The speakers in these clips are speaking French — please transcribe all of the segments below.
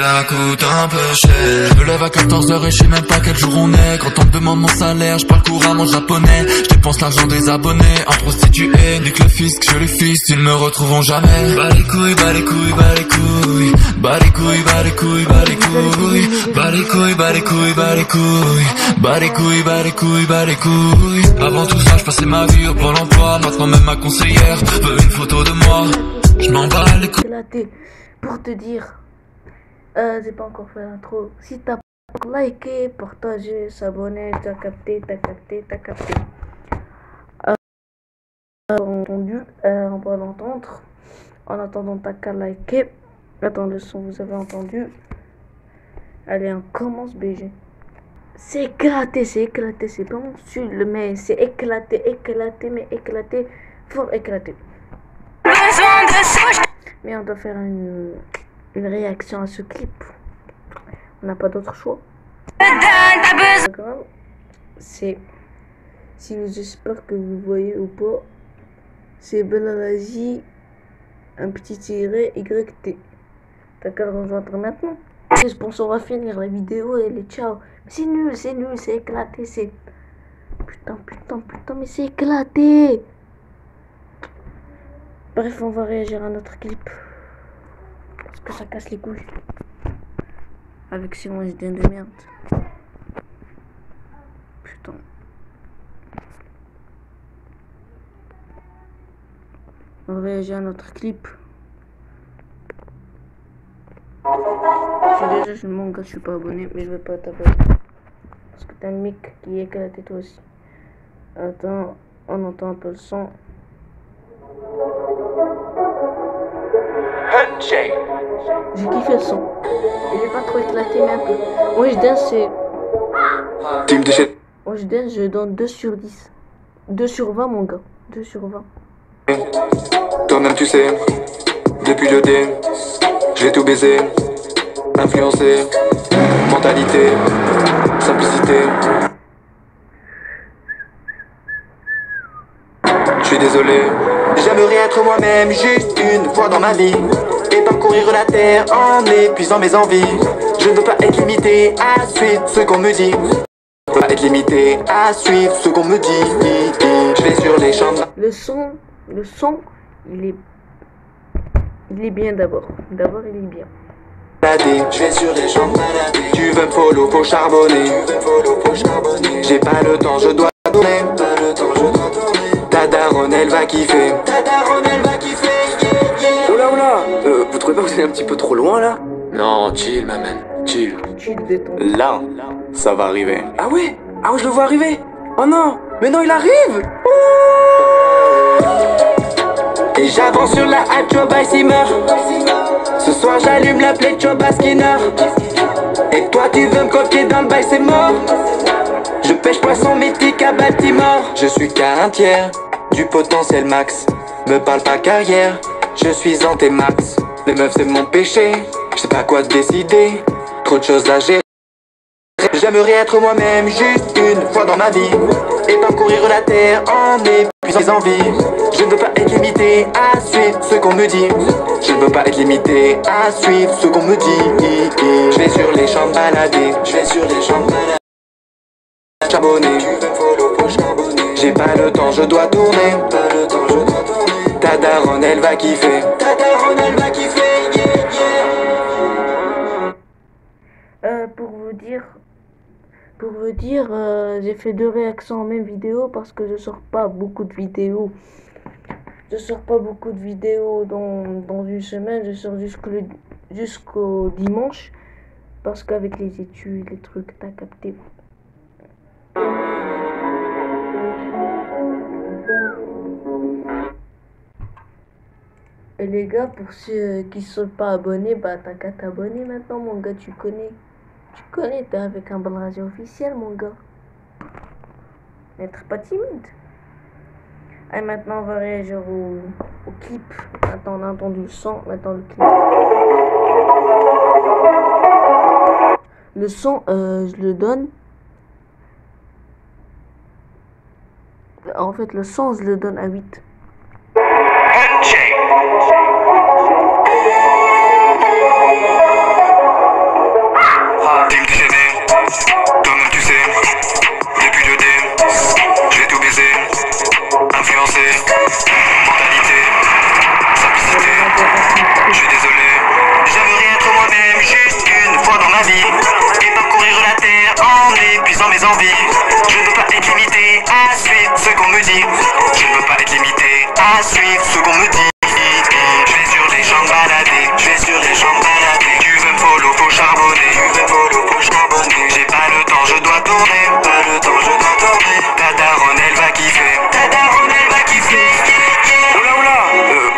cela coûte un peu cher. Je me lève à 14h et je sais même pas quel jour on est. Quand on me demande mon salaire, je parle couramment japonais. Je dépense l'argent des abonnés en prostituée. Nique le fisc, je les fils, ils me retrouveront jamais. Bas les couilles, bas les couilles, bas les couilles. Bas les couilles, bas les couilles, bas les couilles. Bas les couilles, bas les couilles, bas les couilles. Bas les couilles, bas les couilles, bas les couilles. Avant tout ça, je passais ma vie au Pôle emploi. Maintenant même ma conseillère veut une photo de moi. Je m'en bats les couilles. Pour te dire, j'ai pas encore fait l'intro. Si t'as liké, partagé, s'abonner, t'as capté. Entendu, on va l'entendre. En attendant, t'as qu'à liker. Attends, le son, vous avez entendu. Allez, on commence BG. C'est éclaté, c'est pas mon style, mais c'est éclaté, mais éclaté, fort éclaté. Mais on doit faire une réaction à ce clip. On n'a pas d'autre choix. C'est, j'espère que vous voyez ou pas, c'est Belarazi, un petit tiré YT. T'as qu'à le rejoindre maintenant. Je pense qu'on va finir la vidéo et les ciao. C'est nul, c'est éclaté, c'est... Putain, mais c'est éclaté. Bref, on va réagir à notre clip. Parce que ça casse les couilles. Avec ces HDN de merde. Putain. On va réagir à notre clip. Je suis mon gars, je suis pas abonné, mais je vais pas t'abonner. Parce que t'as un mic qui est éclaté toi aussi. Attends, on entend un peu le son. J'ai kiffé le son. Il est pas trop éclaté, mais un peu. Moi je danse, c'est... Moi je danse, je donne 2 sur 10. 2 sur 20 mon gars. 2 sur 20. Toi-même tu sais, depuis le dé, j'ai tout baisé. Influencé, mentalité, simplicité. Je suis désolé. J'aimerais être moi-même juste une fois dans ma vie et parcourir la terre en épuisant mes envies. Je ne veux pas être limité à suivre ce qu'on me dit. Je ne veux pas être limité à suivre ce qu'on me dit. Je vais sur les champs. Le son, il est bien d'abord. D'abord, il est bien. Je vais sur les champs balader. Tu veux me follow, faut charbonner. J'ai pas le temps, je dois tourner. Ta daronne, elle va kiffer. Oula, vous trouvez pas que vous allez un petit peu trop loin là? Non, chill, ma man, chill. Là, ça va arriver. Ah ouais, je le vois arriver. Oh non, mais non, il arrive. Et j'avance sur la hype, Joba Simmer. Ce soir j'allume la play de Joba Skinner. Et toi tu veux me coquer dans le bail, c'est mort. Je pêche poisson mythique à Baltimore. Je suis qu'à un tiers du potentiel max. Me parle pas carrière, je suis en T-max. Les meufs c'est mon péché, je sais pas quoi décider. Trop de choses à gérer. J'aimerais être moi-même juste une fois dans ma vie et parcourir la terre en épuisant mes envies. Je ne veux pas être limité à suivre ce qu'on me dit. Je ne veux pas être limité à suivre ce qu'on me dit. Je vais sur les champs balader. Charbonner. J'ai pas le temps, je dois tourner. Ta daronne, elle va kiffer. Pour vous dire, j'ai fait 2 réactions en même vidéo parce que je sors pas beaucoup de vidéos. Dans une semaine, je sors jusqu'au dimanche. Parce qu'avec les études, les trucs, t'as capté. Et les gars, pour ceux qui sont pas abonnés, bah t'as qu'à t'abonner maintenant mon gars, tu connais, t'es avec un Belarazi officiel mon gars. N'être pas timide. Et maintenant on va réagir au clip. Attends, on a entendu le son, maintenant le clip. Le son, je le donne. En fait, le son, je le donne à 8. qu'on me dit. Je ne peux pas être limité à suivre ce qu'on me dit. Je vais sur les champs balader, je vais sur les champs balader. Tu veux me follow, faut charbonner, tu veux me follow, faut charbonner. J'ai pas le temps, je dois tourner, pas le temps, je dois tourner. Ta daronne, elle va kiffer, ta daronne, elle va kiffer. Oula, oula,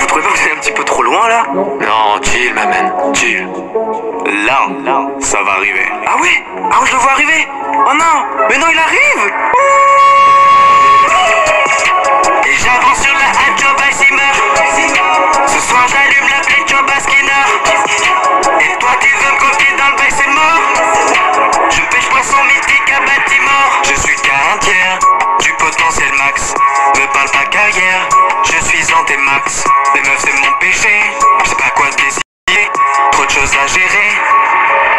vous trouvez pas que c'est un petit peu trop loin là? Non, chill, ma man, chill. Là, ça va arriver. Ah oui? Ah, je le vois arriver. Oh non, mais non, il arrive. Et j'avance sur la hype, Joe Basimer. Ce soir j'allume la play, Joe Skinner. Et toi tu veux me copier dans le bail, c'est mort. Je pêche poisson mythique à bâtiment. Je suis qu'à un tiers du potentiel max. Me parle pas carrière, je suis en T-max. Les meufs c'est mon péché, je sais pas quoi décider. Trop de choses à gérer.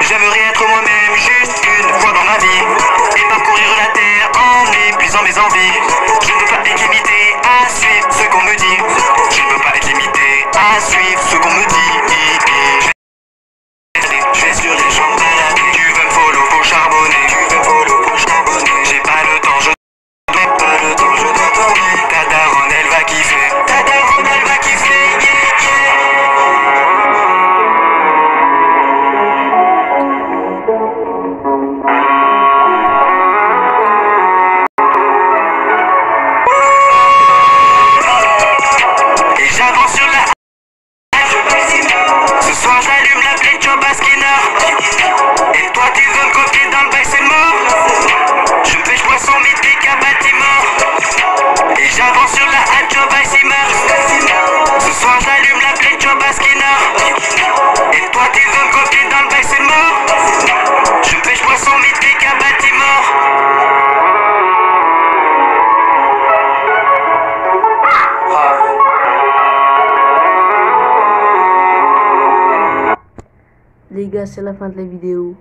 J'aimerais être moi-même juste une fois dans ma vie et parcourir la terre en épuisant mes envies. Je ne peux pas être limité à suivre ce qu'on me dit. Je ne peux pas être limité à suivre ce qu'on me dit. Je vais sur les champs balader. Tu veux me follow, faut charbonner. Tu veux me follow, faut charbonner. J'ai pas le temps, je dois pas le temps, je dois tourner. Ta daronne, elle va kiffer. Ta daronne, elle va kiffer. Yeah, yeah. J'avance sur la ce soir j'allume la play, Joe Skinner. Et toi tu veux me copier dans le bail, c'est mort. Je pêche poisson mythique à bâtiment. Et j'avance sur la hype, Joe Basimer. Ce soir j'allume la play, Joe Skinner. Et toi tu veux me copier dans le bail, c'est mort. Je pêche poisson mythique à bâtiment. Les gars, c'est la fin de la vidéo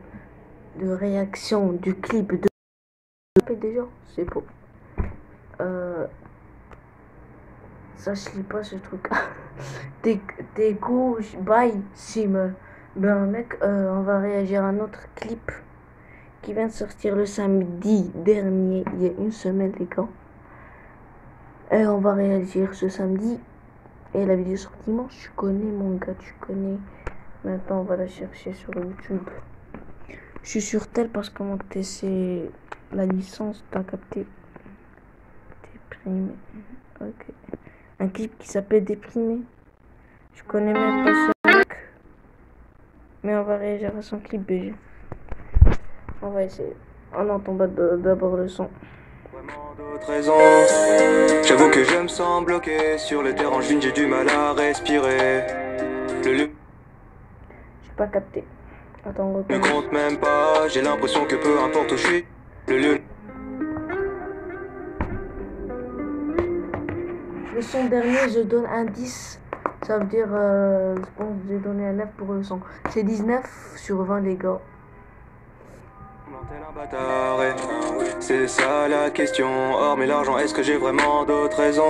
de réaction du clip de déjà, c'est beau. Ça je lis pas ce truc. T'es gauche, bye, Sim. Ben mec, on va réagir à un autre clip qui vient de sortir le samedi dernier, il y a une semaine les gars. Et on va réagir ce samedi. Et la vidéo sort dimanche, tu connais mon gars, tu connais. Maintenant, on va la chercher sur YouTube. Je suis sur tel parce que mon c'est la licence, t'as capté. Déprimé. Ok. Un clip qui s'appelle Déprimé. Je connais même pas ce mec. Mais on va réagir à son clip BG. On va essayer. On entend d'abord le son. Vraiment d'autres raisons. J'avoue que je me sens bloqué sur le terrain, j'ai du mal à respirer. J'ai pas capté. Attends, on ne compte même pas, j'ai l'impression que peu importe où je suis, le lieu. Le son dernier, je donne un 10. Ça veut dire, je pense que j'ai donné un 9 pour le son. C'est 19 sur 20 les gars. C'est ça la question. Hormis l'argent, est-ce que j'ai vraiment d'autres raisons?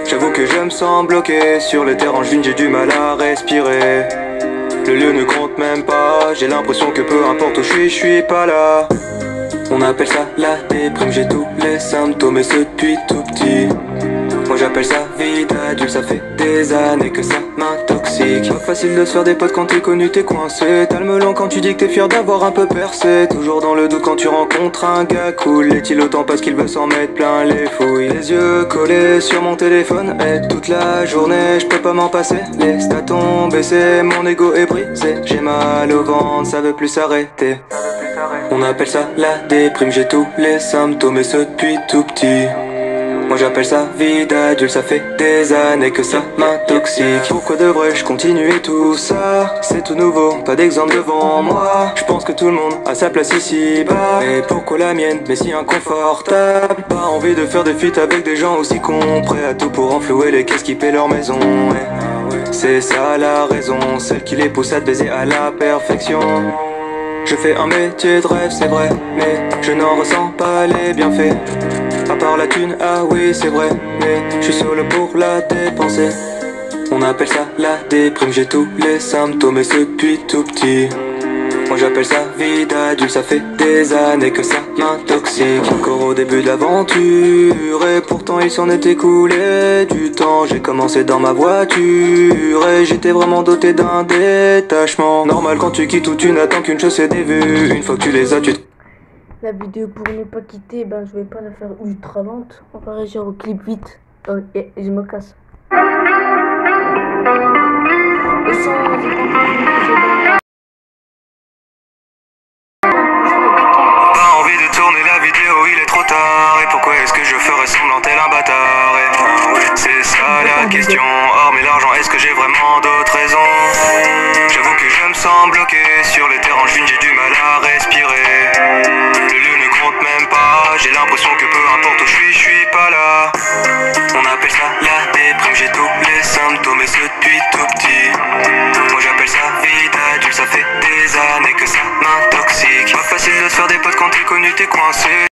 J'avoue que je me sens bloqué sur le terrain, j'ai du mal à respirer. Le lieu ne compte même pas, j'ai l'impression que peu importe où je suis pas là. On appelle ça la déprime, j'ai tous les symptômes et ce depuis tout petit. Moi j'appelle ça vie d'adulte, ça fait des années que ça m'intoxique. Pas facile de se faire des potes quand t'es connu, t'es coincé. T'as le melon quand tu dis que t'es fier d'avoir un peu percé. Toujours dans le doute quand tu rencontres un gars cool. Est-il autant parce qu'il veut s'en mettre plein les fouilles? Les yeux collés sur mon téléphone et toute la journée je peux pas m'en passer. Les stats ont baissé, mon ego est brisé. J'ai mal au ventre, ça veut plus s'arrêter. On appelle ça la déprime, j'ai tous les symptômes et ce depuis tout petit. Moi j'appelle ça vie d'adulte, ça fait des années que ça m'intoxique. Pourquoi devrais-je continuer tout ça? C'est tout nouveau, pas d'exemple devant moi. Je pense que tout le monde a sa place ici bas. Et pourquoi la mienne, mais si inconfortable? Pas envie de faire des feats avec des gens aussi cons, prêts à tout pour enflouer les caisses qui paient leur maison. C'est ça la raison, celle qui les pousse à te baiser à la perfection. Je fais un métier de rêve, c'est vrai, mais je n'en ressens pas les bienfaits. À part la thune, ah oui c'est vrai, mais je suis solo pour la dépenser. On appelle ça la déprime, j'ai tous les symptômes et ce depuis tout petit. Moi j'appelle ça vie d'adulte, ça fait des années que ça m'intoxique. Encore au début de l'aventure, et pourtant il s'en est écoulé du temps. J'ai commencé dans ma voiture, et j'étais vraiment doté d'un détachement. Normal quand tu quittes ou tu n'attends qu'une chose, c'est des vues. Une fois que tu les as, tu te... La vidéo pour ne pas quitter, ben je vais pas la faire ultra lente. On va réagir au clip vite. Et je me casse. Le son, j'ai pas envie Pas envie de tourner la vidéo, il est trop tard. Et pourquoi est-ce que je ferais semblant tel un bâtard? C'est ça la question. Hormis l'argent, est-ce que j'ai vraiment d'autres raisons? J'avoue que je me sens bloqué sur les terres en juin, j'ai du mal à respirer. Le lieu ne compte même pas, j'ai l'impression que peu importe où je suis pas là. On appelle ça la déprime, j'ai tous les symptômes et ce depuis tout petit. Moi j'appelle ça vie d'adulte, ça fait des années que ça m'intoxique. Pas facile de se faire des potes quand t'es connu, t'es coincé.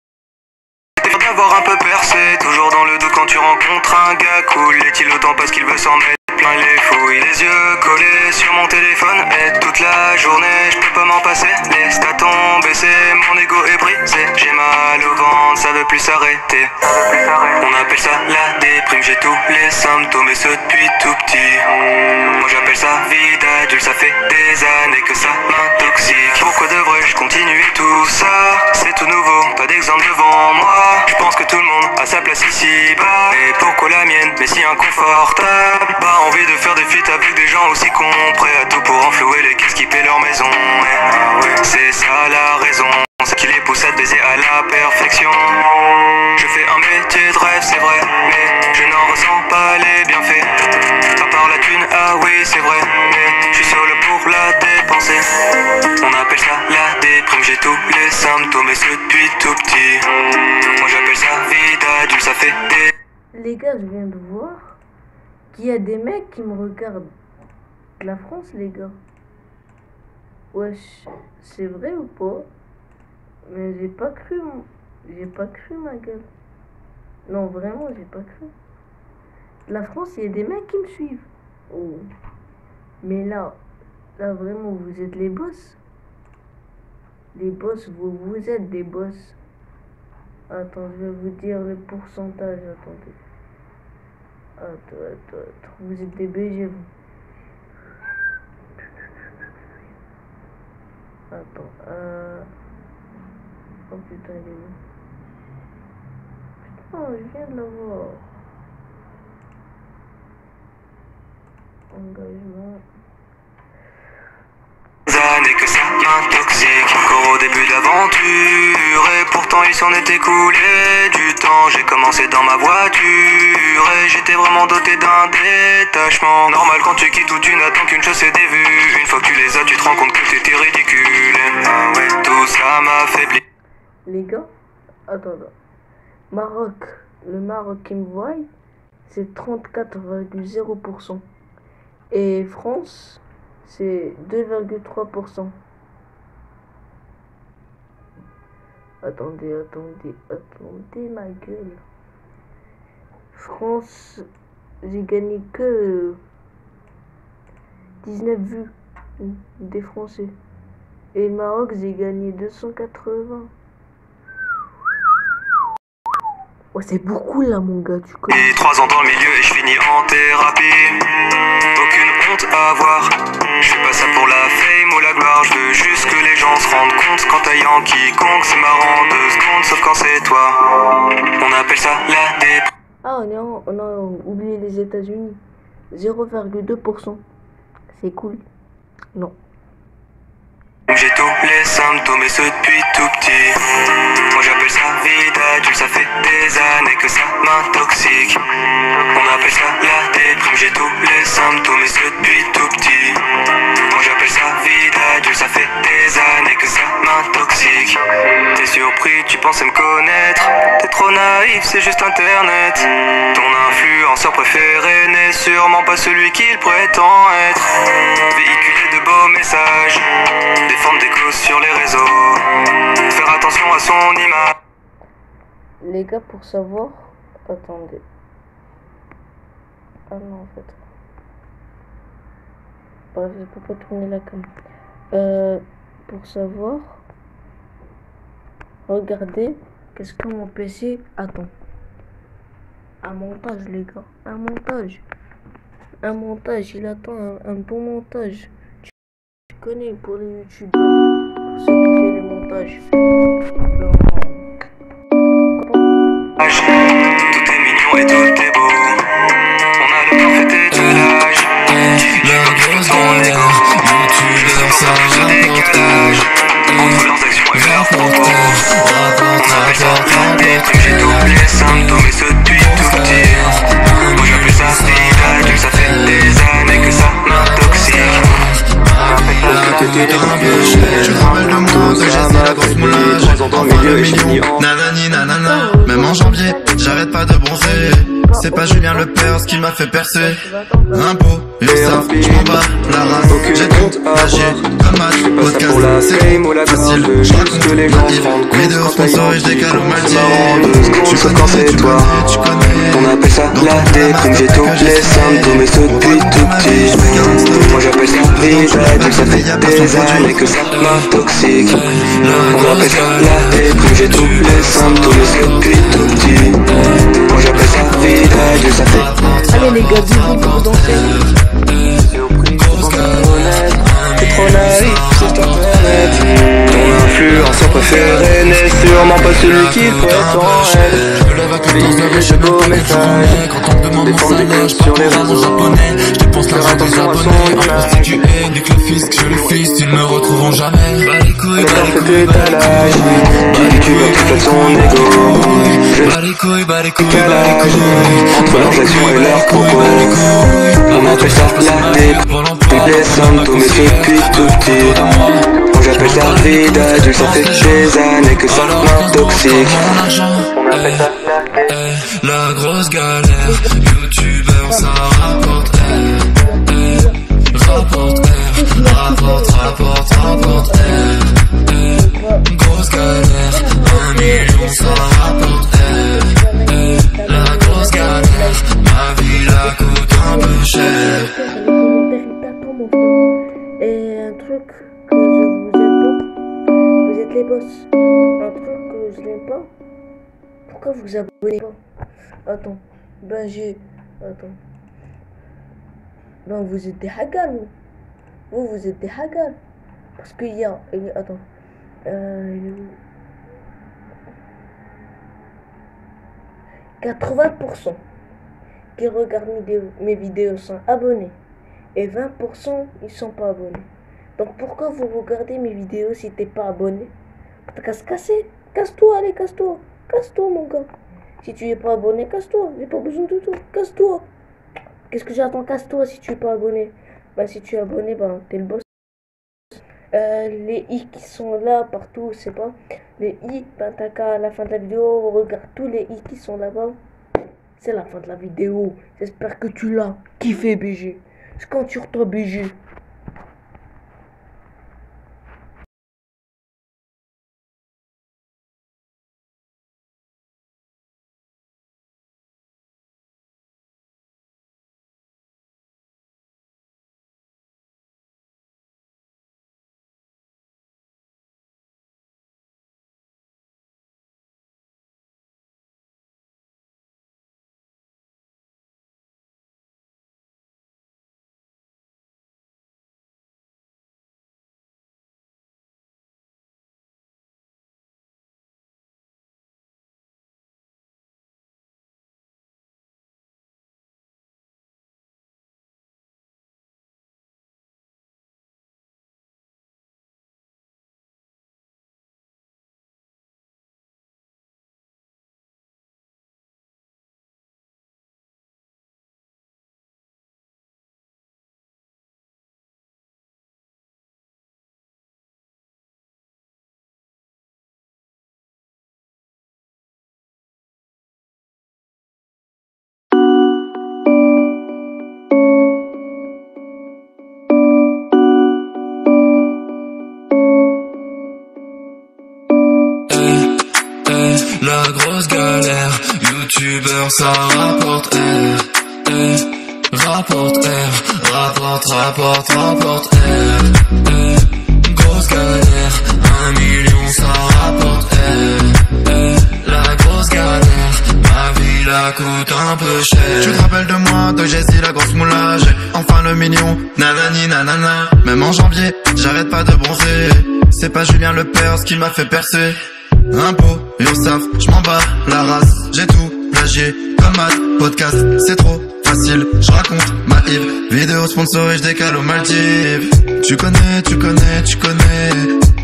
D'avoir un peu percé, toujours dans le doute quand tu rencontres un gars cool. Est-il autant parce qu'il veut s'en mettre plein les fouilles? Les yeux collés sur mon téléphone et toute la journée je peux pas m'en passer. Les stats ont baissé, mon ego est brisé. J'ai mal au ventre, ça veut plus s'arrêter. On appelle ça la déprime, j'ai tous les symptômes et ce depuis tout petit. Moi j'appelle ça vie d'adulte, ça fait des années que ça m'intoxique. Pourquoi devrais-je continuer tout ça? C'est tout nouveau, pas d'exemple devant moi. Je pense que tout le monde a sa place ici-bas. Et pourquoi la mienne, mais si inconfortable? Pas envie de faire des feats avec des gens aussi cons, prêts à tout pour enflouer les caisses qui paient leur maison. C'est ça la raison, c'est qui les pousse à te baiser à la perfection. Je fais un métier de rêve, c'est vrai, mais je n'en ressens pas les bienfaits. À part la thune, ah oui c'est vrai, mais je suis seul pour la dépenser. On appelle ça la déprime, j'ai tous les symptômes et ce depuis tout petit. Moi j'appelle ça vie d'adulte, ça fait des... Les gars, je viens de voir qu'il y a des mecs qui me regardent de la France, les gars. Wesh, c'est vrai ou pas? Mais j'ai pas cru, ma gueule. Non, vraiment, j'ai pas cru. De la France, il y a des mecs qui me suivent. Oh. Mais là, vraiment, vous êtes les boss. Les boss, vous êtes des boss. Attends, je vais vous dire le pourcentage, attendez. Attends. Vous êtes des BG, vous. Attends, oh putain, il est où? Putain, je viens de l'avoir. Engagement. Années que ça m'intoxique. Encore au début de l'aventure, et pourtant il s'en est écoulé du temps. J'ai commencé dans ma voiture, et j'étais vraiment doté d'un détachement. Normal quand tu quittes ou tu n'attends qu'une chose, c'est des vues. Une fois que tu les as, tu te rends compte que t'étais ridicule. Ah ouais, tout ça m'affaiblit. Les gars, attends. Maroc, le Maroc qui me voit, c'est 34,0%. Et France, c'est 2,3%. Attendez, ma gueule. France, j'ai gagné que 19 vues des Français. Et le Maroc, j'ai gagné 280. Ouais, c'est beaucoup là, mon gars, tu connais. J'ai 3 ans dans le milieu et je finis en thérapie. Aucune honte à avoir. Je fais pas ça pour la fame ou la gloire. Je veux juste que les gens se rendent compte quand t'as quiconque. C'est marrant 2 secondes, sauf quand c'est toi. On appelle ça la déprime. Ah, on a oublié les États-Unis. 0,2%. C'est cool. Non. J'ai tous les symptômes et ce depuis tout petit. Moi j'appelle ça vie d'adulte, ça fait des années que ça m'intoxique. On appelle ça la déprime, j'ai tous les symptômes et ce depuis tout petit. Moi j'appelle ça vie d'adulte, ça fait des années que ça m'intoxique. T'es surpris, tu pensais me connaître. T'es trop naïf, c'est juste internet. Ton influenceur préféré n'est sûrement pas celui qu'il prétend être. Véhiculer de beaux messages, défendre des causes sur les réseaux, faire attention à son image. Les gars, pour savoir... Attendez. Ah non, en fait. Bref, je peux pas tourner la cam. pour savoir. Regardez, qu'est-ce que mon PC attend. Un montage, les gars. Un montage. Un montage. Il attend un bon montage. Tu connais pour les youtubeurs. Pour ceux qui font les montages. Tout est mignon et tout est beau. On a le parfait étalage. La grosse galère, youtubeur ça rapporte. Entre leurs actions et leurs propos. Rapporte. J'ai tous les symptômes et ce depuis tout petit. Moi j'appelle ça frida, ça fait des années que ça m'intoxique. Tu rappelles de moi que j'ai fait la grosse moulage. Enfin le million, nanani nanana. Même en janvier, j'arrête pas de bronzer. C'est pas Julien Lepers qui m'a fait percer. Impôt, URSAF, j'm'en bats la race. J'ai tout lâché, comme match, podcast. C'est facile, j'raconte ma vie. Vidéo sponsorisée, j'décale au Maldives. Tu connais, tu connais. On appelle ça la déprime. J'ai tous les symptômes et ce depuis tout petit. Moi j'appelle ça frida, ça fait des années que ça m'intoxique. On appelle ça la déprime. J'ai tous les symptômes et ce depuis tout petit. Moi j'appelle ça frida, ça fait. Allez les gars, dis-vous pour danser. T'es trop naïf, c'est ton planète. Ton influenceur préféré n'est sûrement pas celui qui pourrait en elle. Je me lève à 14h et je sais même pas quel jour on est. Quand on me demande mon salaire, je parle couramment japonais. Je dépense l'argent des abonnés. Un prostitué, nique le fisc, je le fils, ils me retrouveront jamais. Bas les couilles, bas les couilles, bas les couilles. Bas les couilles, bas les couilles, bas les couilles. Entre leurs actions et leurs propos. On appelle ça la déprime. Toutes les symptômes et depuis tout petit. Moi j'appelle ça frida, ça fait des années que ça m'intoxique. On appelle ça la grosse galère, youtubeur ça rapporte. Rapporte. Grosse galère, 1 million ça rapporte. La grosse galère, ma vie la coûte un peu cher. Les commentaires ils t'attendent mon frère. Et un truc que je vous aime pas, vous êtes les boss. Un truc que je n'aime pas, pourquoi vous vous abonnez pas? Attends, attends. Non, vous êtes des hackers vous êtes des hackers. Parce qu'il y a, attends, il est où? 80% qui regardent mes vidéos sont abonnés et 20% ils sont pas abonnés. Donc pourquoi vous regardez mes vidéos si t'es pas abonné? T'as qu'à se casser. Casse-toi, allez, casse-toi. Casse-toi, mon gars. Si tu es pas abonné, casse-toi. J'ai pas besoin de toi. Casse-toi. Qu'est-ce que j'attends? Casse-toi si tu es pas abonné. Bah si tu es abonné, bah t'es le boss. Les i qui sont là partout, c'est pas les i, ben t'as qu'à à la fin de la vidéo, regarde tous les i qui sont là-bas. C'est la fin de la vidéo. J'espère que tu l'as kiffé, BG. Je compte sur toi, BG. La grosse galère, youtubeur ça rapporte. Rapporte. Grosse grosse galère, 1 million ça rapporte. La grosse galère, ma vie la coûte un peu cher. Tu te rappelles de moi, de Jessie, la grosse moulage. Enfin le million, nanani nanana. Même en janvier, j'arrête pas de bronzer. C'est pas Julien Lepers qui m'a fait percer. Impôt, Yossaf, j'm'en bats la race. J'ai tout plagié, comme Matt, podcast, c'est trop facile. J'raconte ma Yves, vidéo sponsorisée, j'décale aux Maldives. Tu connais.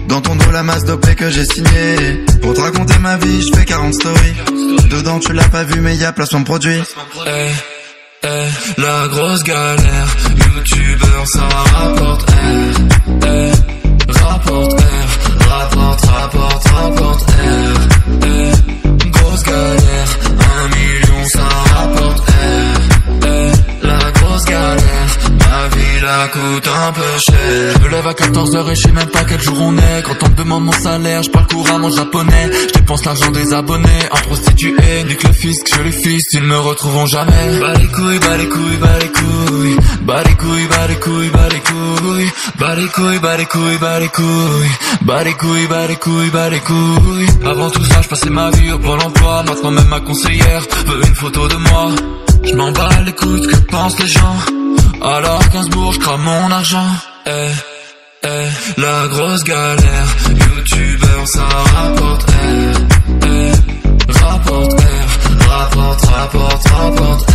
Dans ton dos la masse d'OP que j'ai signé. Pour te raconter ma vie, j'fais 40 stories. Dedans tu l'as pas vu mais y'a placement de produit. La grosse galère, youtubeur ça rapporte. Rapporte grosse galère, 1 million ça rapporte. La grosse galère, ma vie la coûte un peu cher. Je me lève à 14h et je sais même pas quel jour on est. Quand on me demande mon salaire, je parle couramment japonais. Je dépense l'argent des abonnés en prostituée. Nique le fisc, je les fils, ils me retrouveront jamais. Bas les couilles, bas les couilles, bas les couilles. Bas les couilles, bas les couilles, bas les couilles. Bas les couilles, bas les couilles, bas les couilles. Bas les couilles, bas les couilles, bas les couilles. Avant tout ça, je passais ma vie au Pôle emploi. Maintenant même ma conseillère veut une photo de moi. Je m'en bats les couilles, que pensent les gens. Alors Gainsbourg, je crame mon argent. La grosse galère, youtubeur ça rapporte. Rapporte.